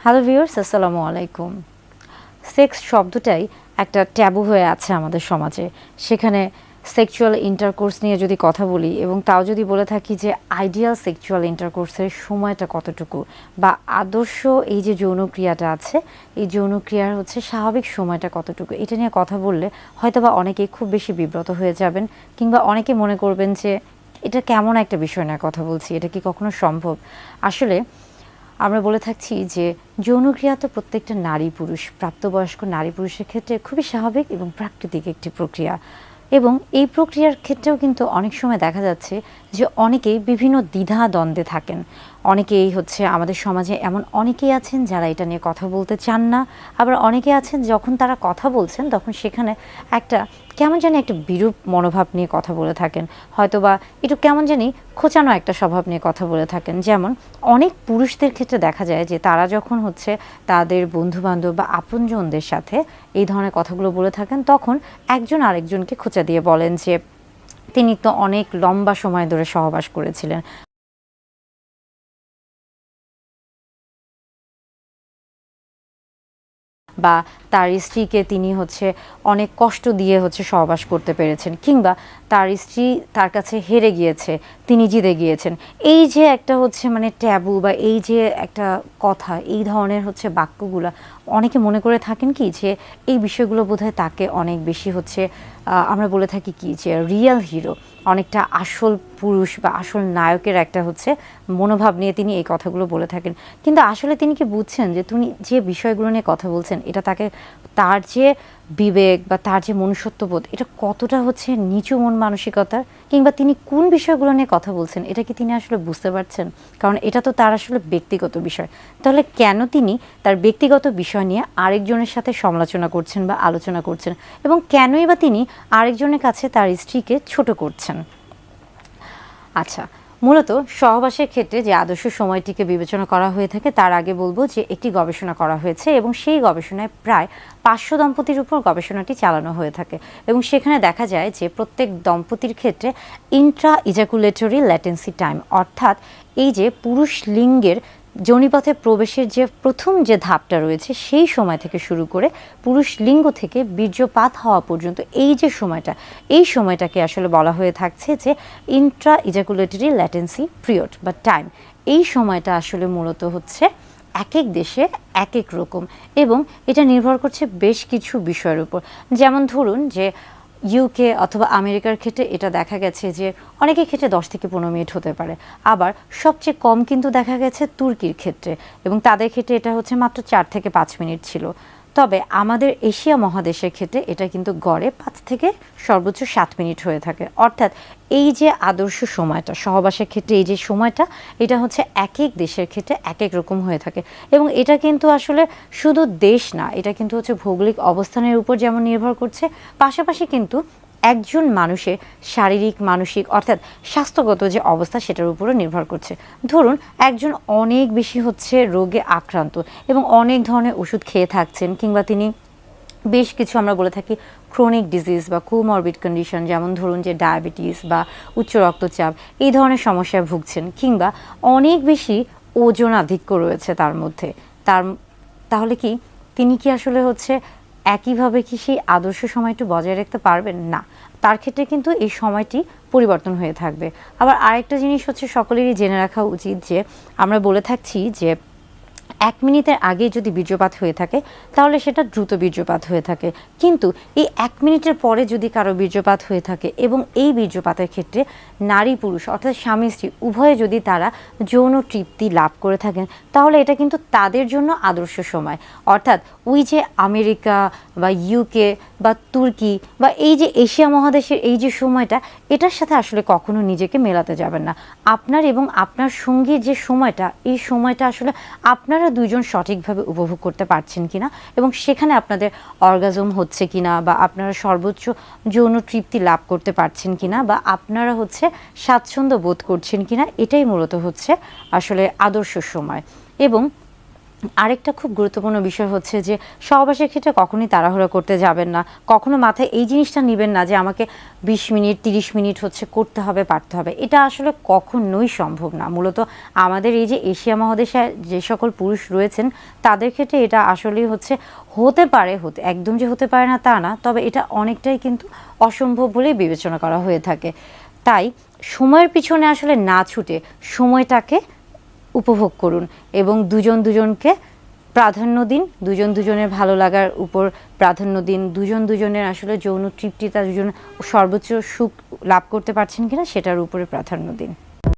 Hello viewers, আসসালামু আলাইকুম। Sex শব্দটাই একটা ট্যাবু হয়ে আছে আমাদের সমাজে। সেখানে সেক্সুয়াল ইন্টারকোর্স নিয়ে যদি কথা বলি এবং তাও যদি বলে থাকি যে আইডিয়াল সেক্সুয়াল ইন্টারকোর্সের সময়টা কতটুকু বা আদর্শ এই যে যৌনক্রিয়াটা আছে, এই যৌনক্রিয়ার স্বাভাবিক সময়টা কতটুকু, এটা নিয়ে কথা বললে হয়তোবা অনেকেই খুব বেশি বিব্রত হয়ে যাবেন, কিংবা অনেকে মনে করবেন যে এটা কেমন একটা বিষয় নিয়ে কথা বলছি, এটা কি কখনো সম্ভব। আসলে আমরা বলে থাকছি যে যৌনক্রিয়া তো প্রত্যেকটা নারী পুরুষ, প্রাপ্তবয়স্ক নারী পুরুষের ক্ষেত্রে খুবই স্বাভাবিক এবং প্রাকৃতিক একটি প্রক্রিয়া। এবং এই প্রক্রিয়ার ক্ষেত্রেও কিন্তু অনেক সময় দেখা যাচ্ছে যে অনেকেই বিভিন্ন দ্বিধা দ্বন্দ্বে থাকেন। অনেকেই আমাদের সমাজে এমন অনেকেই আছেন যারা এটা নিয়ে কথা বলতে চান না, আবার অনেকে আছেন যখন তারা কথা বলছেন তখন সেখানে একটা কেমন জানি একটা বিরূপ মনোভাব নিয়ে কথা বলে থাকেন, হয়তোবা একটু কেমন জানি খোঁচানো একটা স্বভাব নিয়ে কথা বলে থাকেন। যেমন অনেক পুরুষদের ক্ষেত্রে দেখা যায় যে তারা যখন তাদের বন্ধুবান্ধব বা আপনজনদের সাথে এই ধরনের কথাগুলো বলে থাকেন, তখন একজন আরেকজনকে খোঁচা দিয়ে বলেন যে তিনি তো অনেক লম্বা সময় ধরে সহবাস করেছিলেন, বা তার স্ত্রীকে তিনি অনেক কষ্ট দিয়ে সহবাস করতে পেরেছেন, কিংবা তার স্ত্রী তার কাছে হেরে গিয়েছে, তিনি জিতে গিয়েছেন। এই যে একটা মানে ট্যাবু বা এই যে একটা কথা, এই ধরনের বাক্যগুলা অনেকে মনে করে থাকেন কি যে এই বিষয়গুলো বোধহয় তাকে অনেক বেশি আমরা বলে থাকি কি যে রিয়েল হিরো, অনেকটা আসল পুরুষ বা আসল নায়কের একটা মনোভাব নিয়ে তিনি এই কথাগুলো বলে থাকেন। কিন্তু আসলে তিনি কি বুঝছেন যে তিনি যে বিষয়গুলো নিয়ে কথা বলছেন এটা তাকে, তার যে বিবেক বা তার যে মনুষ্যত্ববোধ, এটা কতটা নিচু মন মানসিকতার, কিংবা তিনি কোন বিষয়গুলো নিয়ে কথা বলছেন এটা কি তিনি আসলে বুঝতে পারছেন? কারণ এটা তো তার আসলে ব্যক্তিগত বিষয়। তাহলে কেন তিনি তার ব্যক্তিগত বিষয় নিয়ে আরেকজনের সাথে সমালোচনা করছেন বা আলোচনা করছেন, এবং কেনই বা তিনি আরেকজনের কাছে তার স্ত্রীকে ছোট করছেন? আচ্ছা, মূলত সহবাসের ক্ষেত্রে যে আদর্শ সময়টিকে বিবেচনা করা হয়ে থাকে তার আগে বলবো যে একটি গবেষণা করা হয়েছে, এবং সেই গবেষণায় প্রায় 500 দম্পতির উপর গবেষণাটি চালানো হয়ে থাকে, এবং সেখানে দেখা যায় যে প্রত্যেক দম্পতির ক্ষেত্রে ইন্ট্রা ইজাকুলেটরি ল্যাটেন্সি টাইম, অর্থাৎ এই যে পুরুষ লিঙ্গের যোনিপথে প্রবেশের যে প্রথম যে ধাপটা রয়েছে সেই সময় থেকে শুরু করে পুরুষ লিঙ্গ থেকে বীর্যপাত হওয়া পর্যন্ত এই যে সময়টা, এই সময়টাকে আসলে বলা হয়ে থাকছে যে ইন্ট্রা ইজাকুলেটরি ল্যাটেন্সি পিরিয়ড বা টাইম। এই সময়টা আসলে মূলত এক এক দেশে এক এক রকম, এবং এটা নির্ভর করছে বেশ কিছু বিষয়ের উপর। যেমন ধরুন যে ইউকে অথবা আমেরিকার ক্ষেত্রে এটা দেখা গেছে যে অনেকের ক্ষেত্রে 10 থেকে 15 মিনিট হতে পারে, আবার সবচেয়ে কম কিন্তু দেখা গেছে তুর্কির ক্ষেত্রে, এবং তাদের ক্ষেত্রে এটা মাত্র 4 থেকে 5 মিনিট ছিল। তবে আমাদের এশিয়া মহাদেশের ক্ষেত্রে এটা কিন্তু গড়ে 5 থেকে সর্বোচ্চ 7 মিনিট হয়ে থাকে। অর্থাৎ এই যে আদর্শ সময়টা সহবাসের ক্ষেত্রে, এই যে সময়টা, এটা এক এক দেশের ক্ষেত্রে এক এক রকম হয়ে থাকে, এবং এটা কিন্তু আসলে শুধু দেশ না, এটা কিন্তু ভৌগোলিক অবস্থানের উপর যেমন নির্ভর করছে, পাশাপাশি কিন্তু একজন মানুষের শারীরিক মানসিক অর্থাৎ স্বাস্থ্যগত যে অবস্থা সেটার উপরও নির্ভর করছে। ধরুন একজন অনেক বেশি রোগে আক্রান্ত এবং অনেক ধরনের ওষুধ খেয়ে থাকছেন, কিংবা তিনি বেশ কিছু আমরা বলে থাকি ক্রনিক ডিজিজ বা কোমরবিড কন্ডিশন, যেমন ধরুন যে ডায়াবেটিস বা উচ্চ রক্তচাপ, এই ধরনের সমস্যায় ভুগছেন, কিংবা অনেক বেশি ওজন আধিক্য রয়েছে তার মধ্যে, তাহলে কি তিনি কি আসলে একইভাবে কি সেই আদর্শ সময়টি বজায় রাখতে পারবেন? না, তার ক্ষেত্রে কিন্তু এই সময়টি পরিবর্তন হয়ে থাকবে। আবার আরেকটা জিনিস সকলেরই জেনে রাখা উচিত যে আমরা বলে থাকছি যে 1 মিনিটের আগে যদি বীর্যপাত হয়ে থাকে তাহলে সেটা দ্রুত বীর্যপাত হয়ে থাকে, কিন্তু এই 1 মিনিটের পরে যদি কারো বীর্যপাত হয়ে থাকে এবং এই বীর্যপাতের ক্ষেত্রে নারী পুরুষ অর্থাৎ স্বামী স্ত্রী উভয়ে যদি তারা যৌন তৃপ্তি লাভ করে থাকেন, তাহলে এটা কিন্তু তাদের জন্য আদর্শ সময়। অর্থাৎ ওই যে আমেরিকা বা ইউকে বা তুর্কি বা এই যে এশিয়া মহাদেশের এই যে সময়টা, এটার সাথে আসলে কখনো নিজেকে মেলাতে যাবেন না। আপনার এবং আপনার সঙ্গীর যে সময়টা, এই সময়টা আসলে আপনারা দুইজন সঠিকভাবে উপভোগ করতে পারছেন কিনা, এবং সেখানে আপনাদের অর্গাজম হচ্ছে কিনা, বা আপনারা সর্বোচ্চ যৌন তৃপ্তি লাভ করতে পারছেন কিনা, বা আপনারা স্বাচ্ছন্দ্য বোধ করছেন কিনা, এটাই মূলত আসলে আদর্শ সময়। এবং আরেকটা খুব গুরুত্বপূর্ণ বিষয় হচ্ছে যে সহবাসের ক্ষেত্রে কখনোই তাড়াহুড়া করতে যাবেন না, কখনো মাথায় এই জিনিসটা নেবেন না যে আমাকে 20 মিনিট 30 মিনিট হচ্ছে করতে হবে পারতে হবে, এটা আসলে কখনোই সম্ভব না। মূলত আমাদের এই যে এশিয়া মহাদেশে যে সকল পুরুষ রয়েছেন তাদের ক্ষেত্রে এটা আসলেই হচ্ছে হতে পারে, একদম যে হতে পারে না তা না, তবে এটা অনেকটাই কিন্তু অসম্ভব বলেই বিবেচনা করা হয়ে থাকে। তাই সময়ের পিছনে আসলে না ছুটে সময়টাকে উপভোগ করুন এবং দুজন দুজনকে প্রাধান্য দিন, দুজন দুজনের ভালো লাগার উপর প্রাধান্য দিন, দুজন দুজনের আসলে যৌন তৃপ্তিটা দুজন সর্বোচ্চ সুখ লাভ করতে পারছেন কিনা সেটার উপরে প্রাধান্য দিন।